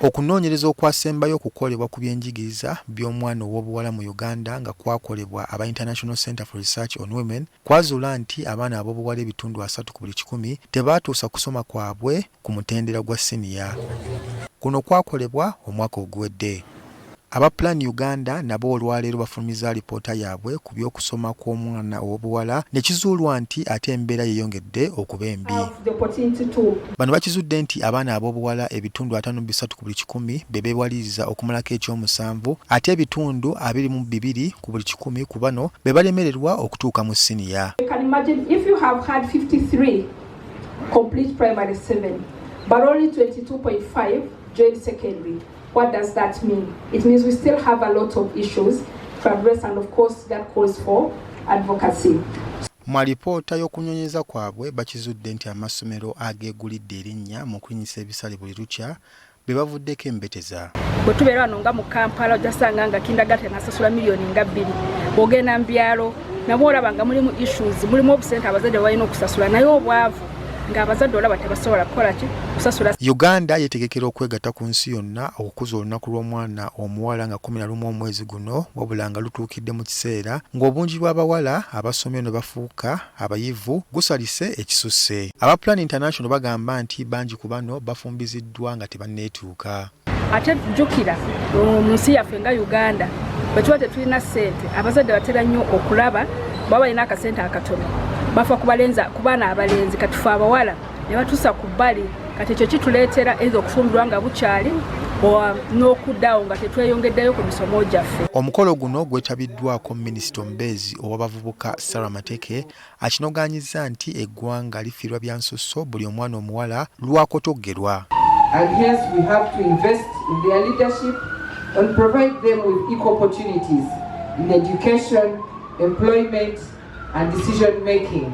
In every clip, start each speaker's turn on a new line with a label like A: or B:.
A: Okunoonyereza okwasembayo okukolebwa ku byenjigiriza by'omwana ow'obuwala mu Uganda nga kwakolebwa aba International Center for Research on Women kwazuula nti abaana ab'obuwala ebitundu 3 ku buli 100 tebaatuusa kusoma kwabwe ku mutendera gwa siniya. Kuno kwakolebwa omwaka oguwedde. Aba Plan Uganda nabo olwaleero bafulumiza alipoota yaabwe ku by'okusoma kw'omwana ow'obuwala ne kizuulwa nti ate embeera yeeyongedde okuba embi. Bano bakizudde nti abaana ab'obuwala ebitundu 53 ku buli 100 be beewaliriza okumalako ekyomusanvu ate ebitundu 22 ku buli 100 ku bano be balemererwa okutuuka mu siniya.
B: You can imagine if you have had 53 complete primary 7 but only 22.5 join secondary. What does that mean? It means we still have a lot of issues to address, and of course that calls for advocacy.
A: Mu alipoota y'okunoonyereza kwabwe bakizudde nti amasomero ageegulidde erinnya mu kulinnyisa ebisale buli lukya be bavuddeko embeteza.
B: Bwe tubeera wano nga mu Kampala ojasanga nga kindergarten nasasula miliyoni nga 2. Bw'ogenda mu byalo nabwo olaba nga mulimu issues, mulimu obusente abazadde balina okusasula naye obwavu nga abazadde olaba tebasobola kukola ki kusasula.
A: Uganda yetegekera okwegatta ku nsi yonna okukuza olunaku lw'omwana omuwala nga 11 omwezi guno wabula nga lutuukidde mu kiseera ng'obungi bw'abawala abasomye ne bafuuka abayivu gusalise ekisusse. Aba Plan International bagamba nti bangi ku bano bafumbiziddwa nga tebanneetuuka.
B: Ate jjukira mu nsi yaffe nga Uganda bwe tuba tetulina ssente abazadde batera nnyo okulaba baba balina akasente akatono bafa ku baana abalenzi katufa abawala ne batuusa ku bbali kati ekyo kituleetera ezo okufumbirwa nga bukyali n'okuddawo nga tetweyongeddeyo ku misomo gyaffe.
A: Omukolo guno gwetabiddwako Minisita omubeezi ow'abavubuka Sarah Mateke akinogaanyizza nti eggwanga lifiirwa bya nsusso buli omwana omuwala lwakotoggerwa.
C: And hence we have to invest in their leadership and provide them with equal opportunities in education, employment and decision making.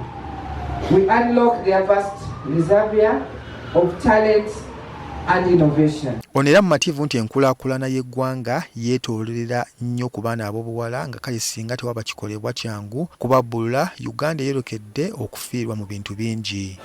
C: We unlock their vast reservoir of talent and innovation.
A: Onera mumativu nti enkulaakulana y'eggwanga yeetoolera nnyo ku baana ab'obuwala nga kale singa tewaba kikolebwa kyangu kubabbulula Uganda yeerokedde okufiirwa mu bintu bingi.